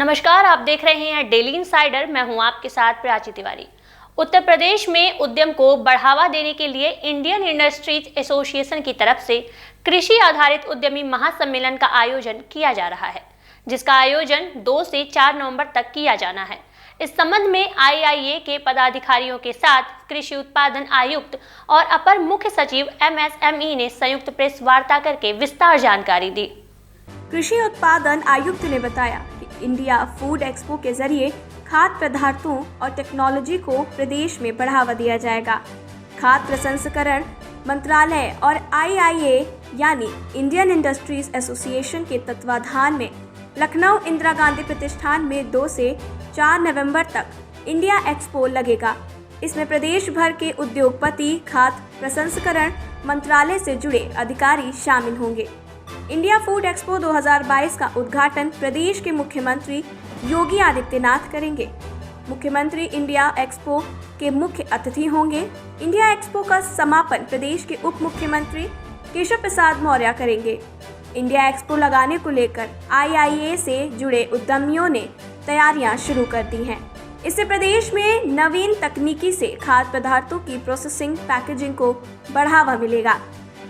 नमस्कार, आप देख रहे हैं डेली इनसाइडर। मैं हूं आपके साथ प्राची तिवारी। उत्तर प्रदेश में उद्यम को बढ़ावा देने के लिए इंडियन इंडस्ट्रीज एसोसिएशन की तरफ से कृषि आधारित उद्यमी महासम्मेलन का आयोजन किया जा रहा है, जिसका आयोजन 2 से 4 नवंबर तक किया जाना है। इस संबंध में आईआईए के पदाधिकारियों के साथ कृषि उत्पादन आयुक्त और अपर मुख्य सचिव एमएसएमई ने संयुक्त प्रेस वार्ता करके विस्तार जानकारी दी। कृषि उत्पादन आयुक्त ने बताया कि इंडिया फूड एक्सपो के जरिए खाद्य पदार्थों और टेक्नोलॉजी को प्रदेश में बढ़ावा दिया जाएगा। खाद्य प्रसंस्करण मंत्रालय और आईआईए यानी इंडियन इंडस्ट्रीज एसोसिएशन के तत्वाधान में लखनऊ इंदिरा गांधी प्रतिष्ठान में 2 से 4 नवंबर तक इंडिया एक्सपो लगेगा। इसमें प्रदेश भर के उद्योगपति, खाद्य प्रसंस्करण मंत्रालय से जुड़े अधिकारी शामिल होंगे। इंडिया फूड एक्सपो 2022 का उद्घाटन प्रदेश के मुख्यमंत्री योगी आदित्यनाथ करेंगे। मुख्यमंत्री इंडिया एक्सपो के मुख्य अतिथि होंगे। इंडिया एक्सपो का समापन प्रदेश के उप मुख्यमंत्री केशव प्रसाद मौर्य करेंगे। इंडिया एक्सपो लगाने को लेकर आईआईए से जुड़े उद्यमियों ने तैयारियां शुरू कर दी हैं। इससे प्रदेश में नवीन तकनीकी से खाद्य पदार्थों की प्रोसेसिंग, पैकेजिंग को बढ़ावा मिलेगा।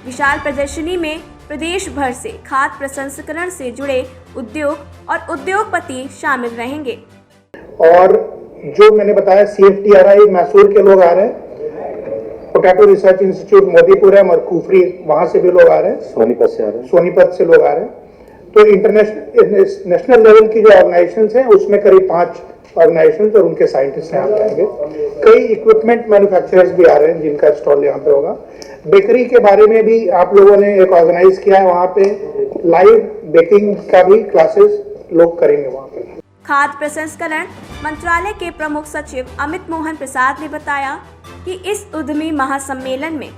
विशाल प्रदर्शनी में प्रदेश भर से खाद्य प्रसंस्करण से जुड़े उद्योग और उद्योगपति शामिल रहेंगे। और जो मैंने बताया CFTRI मैसूर के लोग आ रहे हैं, पोटैटो रिसर्च इंस्टीट्यूट मोदीपुर है, मरकूफरी वहां से भी लोग आ रहे हैं, सोनीपत से लोग आ रहे हैं। तो नेशनल लेवल की जो ऑर्गेनाइजेशंस हैं उसमें करीब 5 ऑर्गेनाइजेशंस और उनके साइंटिस्ट यहाँ पे आएंगे। कई इक्विपमेंट मैन्युफैक्चरर्स भी आ रहे हैं जिनका स्टॉल यहाँ पे होगा। बेकरी के बारे में भी आप लोगों ने एक ऑर्गेनाइज किया है, वहाँ पे लाइव बेकिंग का भी क्लासेस लोग करेंगे वहाँ पे। खाद्य प्रसंस्करण मंत्रालय के प्रमुख सचिव अमित मोहन प्रसाद ने बताया कि इस उद्यमी महासम्मेलन में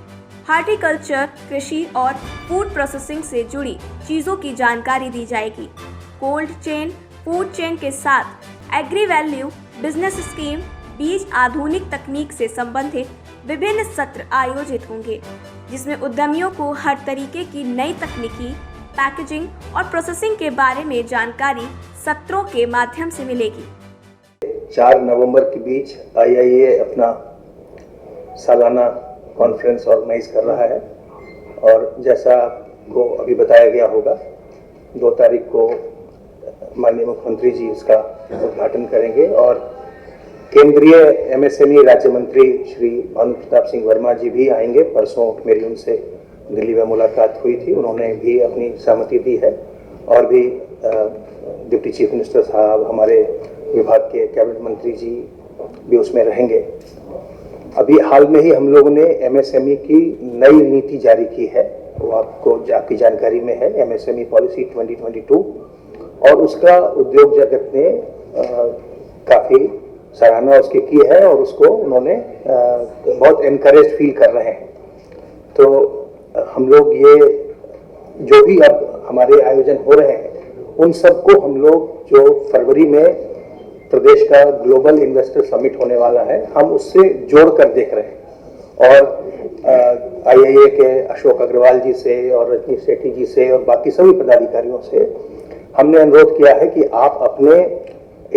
हार्टिकल्चर, कृषि और फूड प्रोसेसिंग से जुड़ी चीजों की जानकारी दी जाएगी। कोल्ड चेन, फूड चेन के साथ एग्री वैल्यू, बिजनेस स्कीम, बीज, आधुनिक तकनीक से संबंधित विभिन्न सत्र आयोजित होंगे, जिसमें उद्यमियों को हर तरीके की नई तकनीकी, पैकेजिंग और प्रोसेसिंग के बारे में जानकारी सत्रों के माध्यम से मिलेगी। 4 नवंबर के बीच आईआईए अपना सालाना कॉन्फ्रेंस ऑर्गेनाइज कर रहा है और जैसा आपको अभी बताया गया होगा, 2 तारीख को माननीय मुख्यमंत्री जी इसका उद्घाटन करेंगे और केंद्रीय एमएसएमई राज्य मंत्री श्री भानु प्रताप सिंह वर्मा जी भी आएंगे। परसों मेरी उनसे दिल्ली में मुलाकात हुई थी, उन्होंने भी अपनी सहमति दी है और भी डिप्टी चीफ मिनिस्टर साहब, हमारे विभाग के कैबिनेट मंत्री जी भी उसमें रहेंगे। अभी हाल में ही हम लोगों ने एमएसएमई की नई नीति जारी की है, वो आपकी जानकारी में है, एमएसएमई पॉलिसी 2022, और उसका उद्योग जगत ने काफ़ी सराहना उसकी की है और उसको उन्होंने बहुत एनकरेज फील कर रहे हैं। तो हम लोग ये जो भी अब हमारे आयोजन हो रहे हैं उन सबको हम लोग जो फरवरी में प्रदेश का ग्लोबल इन्वेस्टर समिट होने वाला है, हम उससे जोड़ कर देख रहे हैं। और आईआईए के अशोक अग्रवाल जी से और रजनी सेठी जी से और बाकी सभी पदाधिकारियों से हमने अनुरोध किया है कि आप अपने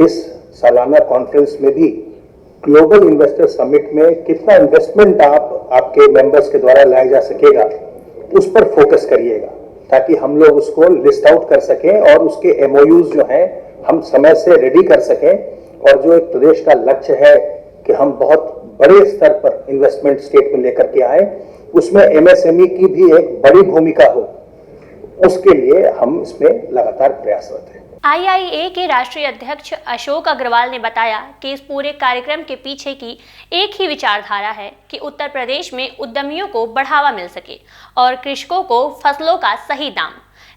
इस सालाना कॉन्फ्रेंस में भी ग्लोबल इन्वेस्टर समिट में कितना इन्वेस्टमेंट आपके मेंबर्स के द्वारा लाया जा सकेगा उस पर फोकस करिएगा, ताकि हम लोग उसको लिस्ट आउट कर सकें और उसके एमओयूज जो हैं हम समय से रेडी कर सकें। और जो एक प्रदेश का लक्ष्य है कि हम बहुत बड़े स्तर पर इन्वेस्टमेंट स्टेट में लेकर के आए, उसमें एमएसएमई की भी एक बड़ी भूमिका हो, उसके लिए हम इसमें लगातार प्रयासरत हैं। आईआईए के राष्ट्रीय अध्यक्ष अशोक अग्रवाल ने बताया कि इस पूरे कार्यक्रम के पीछे की एक ही विचारधारा है कि उत्तर प्रदेश में उद्यमियों को बढ़ावा मिल सके और कृषकों को फसलों का सही दाम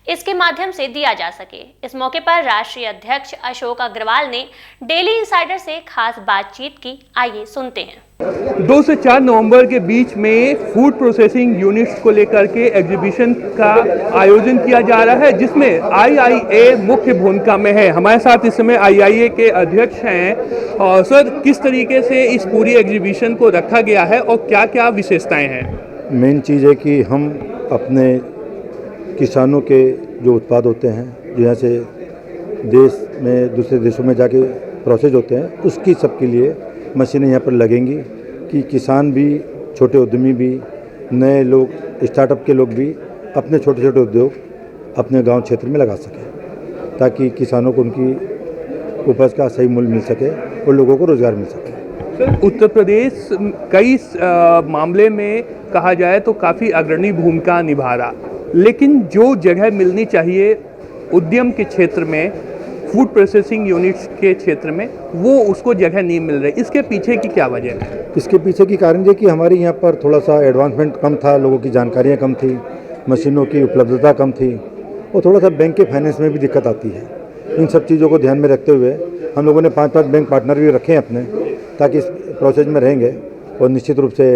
इसके माध्यम से दिया जा सके। इस मौके पर राष्ट्रीय अध्यक्ष अशोक अग्रवाल ने डेली इनसाइडर से खास बातचीत की। आइए सुनते हैं। 2 से 4 नवंबर के बीच में फूड प्रोसेसिंग यूनिट्स को लेकर के एग्जीबिशन का आयोजन किया जा रहा है, जिसमें आईआईए मुख्य भूमिका में है। हमारे साथ इस समय आईआईए के अध्यक्ष हैं। और सर, किस तरीके से इस पूरी एग्जीबिशन को रखा गया है और क्या क्या विशेषताएं हैं? मेन चीज़ है कि हम अपने किसानों के जो उत्पाद होते हैं, जैसे देश में दूसरे देशों में जाके प्रोसेस होते हैं, उसकी सबके लिए मशीनें यहाँ पर लगेंगी कि किसान भी, छोटे उद्यमी भी, नए लोग, स्टार्टअप के लोग भी अपने छोटे छोटे उद्योग अपने गांव क्षेत्र में लगा सकें, ताकि किसानों को उनकी उपज का सही मूल्य मिल सके और लोगों को रोज़गार मिल सके। उत्तर प्रदेश कई मामले में कहा जाए तो काफ़ी अग्रणी भूमिका निभा रहा, लेकिन जो जगह मिलनी चाहिए उद्यम के क्षेत्र में, फूड प्रोसेसिंग यूनिट्स के क्षेत्र में, वो उसको जगह नहीं मिल रही। इसके पीछे की क्या वजह है? इसके पीछे की कारण ये कि हमारे यहाँ पर थोड़ा सा एडवांसमेंट कम था, लोगों की जानकारियाँ कम थी, मशीनों की उपलब्धता कम थी और थोड़ा सा बैंक के फाइनेंस में भी दिक्कत आती है। इन सब चीज़ों को ध्यान में रखते हुए हम लोगों ने 5-5 बैंक पार्टनर भी रखे हैं अपने, ताकि इस प्रोसेस में रहेंगे और निश्चित रूप से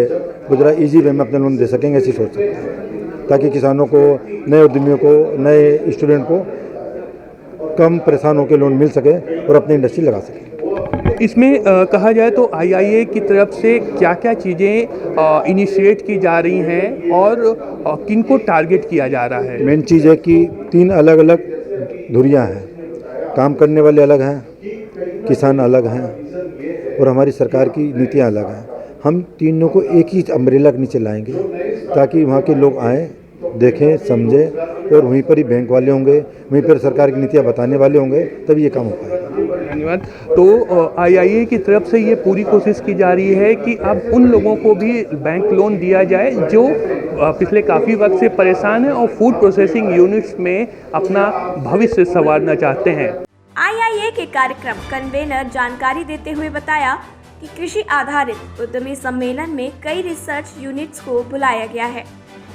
गुजरात ईजी वे में अपने लोन दे सकेंगे, ऐसी सोच सकते हैं, ताकि किसानों को, नए उद्यमियों को, नए स्टूडेंट को कम परेशान होकर लोन मिल सके और अपनी इंडस्ट्री लगा सके। इसमें कहा जाए तो आईआईए की तरफ से क्या क्या चीज़ें इनिशिएट की जा रही हैं और किन को टारगेट किया जा रहा है? मेन चीज़ है कि 3 अलग अलग धुरियाँ हैं, काम करने वाले अलग हैं, किसान अलग हैं और हमारी सरकार की नीतियाँ अलग हैं। हम तीनों को एक ही अम्ब्रेला के नीचे लाएंगे ताकि वहाँ के लोग आएँ, देखें, समझें और वहीं पर ही बैंक वाले होंगे, वहीं पर सरकार की नीतियाँ बताने वाले होंगे, तभी ये काम हो पाएगा। धन्यवाद। तो आईआईए की तरफ से ये पूरी कोशिश की जा रही है कि अब उन लोगों को भी बैंक लोन दिया जाए जो पिछले काफ़ी वक्त से परेशान हैं और फूड प्रोसेसिंग यूनिट्स में अपना भविष्य संवारना चाहते हैं। आईआईए के कार्यक्रम कन्वेनर जानकारी देते हुए बताया कि कृषि आधारित उद्यमी सम्मेलन में कई रिसर्च यूनिट्स को बुलाया गया है,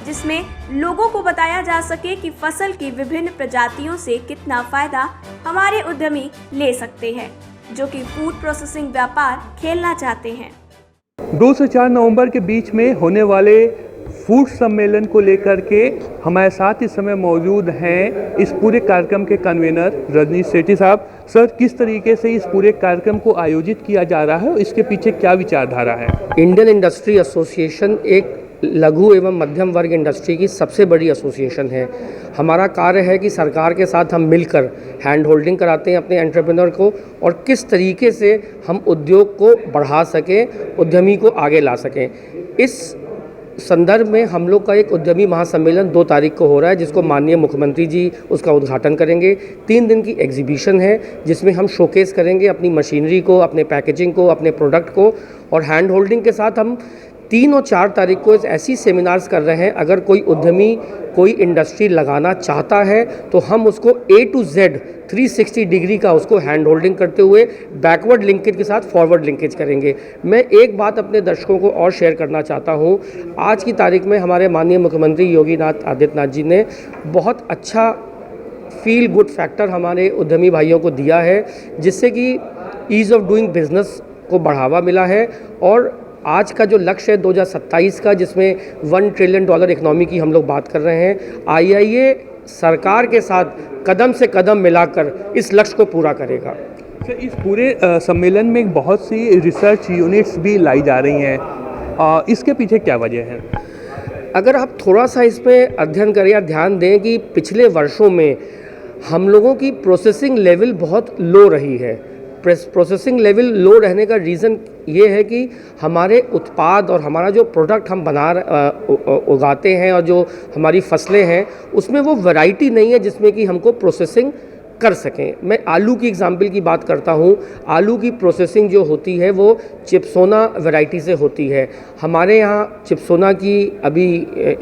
जिसमें लोगों को बताया जा सके कि फसल की विभिन्न प्रजातियों से कितना फायदा हमारे उद्यमी ले सकते हैं, जो कि फूड प्रोसेसिंग व्यापार खेलना चाहते हैं। 2 से 4 नवंबर के बीच में होने वाले फूड सम्मेलन को लेकर के हमारे साथ इस समय मौजूद हैं इस पूरे कार्यक्रम के कन्वेनर रजनीश सेठी साहब। सर, किस तरीके से इस पूरे कार्यक्रम को आयोजित किया जा रहा है और इसके पीछे क्या विचारधारा है? इंडियन इंडस्ट्री एसोसिएशन एक लघु एवं मध्यम वर्ग इंडस्ट्री की सबसे बड़ी एसोसिएशन है। हमारा कार्य है कि सरकार के साथ हम मिलकर हैंड होल्डिंग कराते हैं अपने एंटरप्रेन्योर को और किस तरीके से हम उद्योग को बढ़ा सकें, उद्यमी को आगे ला सकें। इस संदर्भ में हम लोग का एक उद्यमी महासम्मेलन 2 तारीख को हो रहा है, जिसको माननीय मुख्यमंत्री जी उसका उद्घाटन करेंगे। 3 दिन की एग्जीबिशन है जिसमें हम शोकेस करेंगे अपनी मशीनरी को, अपने पैकेजिंग को, अपने प्रोडक्ट को, और हैंड होल्डिंग के साथ हम 3 और 4 तारीख को ऐसी सेमिनार्स कर रहे हैं। अगर कोई उद्यमी कोई इंडस्ट्री लगाना चाहता है तो हम उसको A to Z 360 डिग्री का उसको हैंड होल्डिंग करते हुए बैकवर्ड लिंकेज के साथ फॉरवर्ड लिंकेज करेंगे। मैं एक बात अपने दर्शकों को और शेयर करना चाहता हूँ। आज की तारीख में हमारे माननीय मुख्यमंत्री योगी आदित्यनाथ जी ने बहुत अच्छा फील गुड फैक्टर हमारे उद्यमी भाइयों को दिया है, जिससे कि ईज़ ऑफ डूइंग बिजनेस को बढ़ावा मिला है। और आज का जो लक्ष्य है 2027 का, जिसमें $1 ट्रिलियन इकोनॉमी की हम लोग बात कर रहे हैं, आईआईए सरकार के साथ कदम से कदम मिलाकर इस लक्ष्य को पूरा करेगा। इस पूरे सम्मेलन में बहुत सी रिसर्च यूनिट्स भी लाई जा रही हैं, इसके पीछे क्या वजह है? अगर आप थोड़ा सा इस पर अध्ययन करें या ध्यान दें कि पिछले वर्षों में हम लोगों की प्रोसेसिंग लेवल बहुत लो रही है। प्रोसेसिंग लेवल लो रहने का रीज़न ये है कि हमारे उत्पाद और हमारा जो प्रोडक्ट हम उगाते हैं और जो हमारी फसलें हैं उसमें वो वैरायटी नहीं है जिसमें कि हमको प्रोसेसिंग कर सकें। मैं आलू की एग्जांपल की बात करता हूँ। आलू की प्रोसेसिंग जो होती है वो चिप्सोना वैरायटी से होती है। हमारे यहाँ चिप्सोना की अभी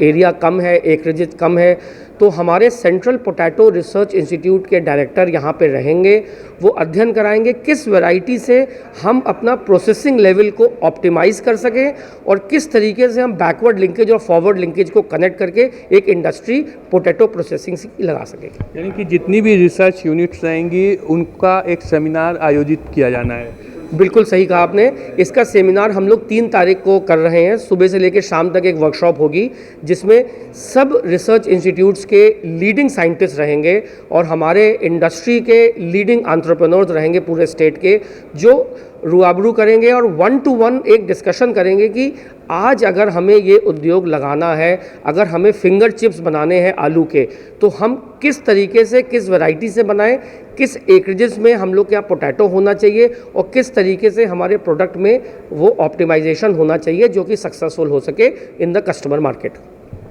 एरिया कम है, एकरेज कम है, तो हमारे सेंट्रल पोटैटो रिसर्च इंस्टीट्यूट के डायरेक्टर यहाँ पे रहेंगे। वो अध्ययन कराएंगे किस वैरायटी से हम अपना प्रोसेसिंग लेवल को ऑप्टिमाइज़ कर सकें और किस तरीके से हम बैकवर्ड लिंकेज और फॉरवर्ड लिंकेज को कनेक्ट करके एक इंडस्ट्री पोटैटो प्रोसेसिंग से लगा सकें। यानी कि जितनी भी रिसर्च यूनिट्स रहेंगी उनका एक सेमिनार आयोजित किया जाना है। बिल्कुल सही कहा आपने। इसका सेमिनार हम लोग 3 तारीख को कर रहे हैं। सुबह से लेकर शाम तक एक वर्कशॉप होगी जिसमें सब रिसर्च इंस्टीट्यूट्स के लीडिंग साइंटिस्ट रहेंगे और हमारे इंडस्ट्री के लीडिंग एंटरप्रेन्योर्स रहेंगे पूरे स्टेट के, जो रूबरू करेंगे और 1-to-1 एक डिस्कशन करेंगे कि आज अगर हमें ये उद्योग लगाना है, अगर हमें फिंगर चिप्स बनाने हैं आलू के, तो हम किस तरीके से, किस वैरायटी से बनाएं, किस एकरेजेस में हम लोग के यहाँ पोटैटो होना चाहिए और किस तरीके से हमारे प्रोडक्ट में वो ऑप्टिमाइजेशन होना चाहिए जो कि सक्सेसफुल हो सके इन द कस्टमर मार्केट।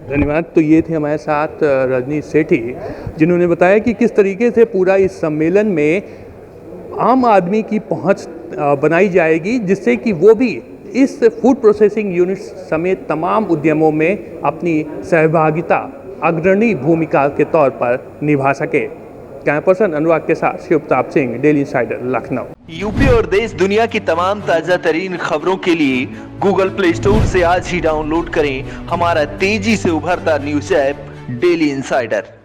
धन्यवाद। तो ये थे हमारे साथ रजनी सेठी, जिन्होंने बताया कि किस तरीके से पूरा इस सम्मेलन में आम आदमी की पहुंच बनाई जाएगी, जिससे कि वो भी इस फूड प्रोसेसिंग यूनिट समेत तमाम उद्यमों में अपनी सहभागिता अग्रणी भूमिका के तौर पर निभा सके। कैमरा पर्सन अनुराग के साथ Shivpratap Singh, daily insider, Lucknow. UP और देश दुनिया की तमाम ताज़ा तरीन खबरों के लिए गूगल प्ले स्टोर से आज ही डाउनलोड करें हमारा तेजी से उभरता न्यूज़ ऐप डेली इंसाइडर।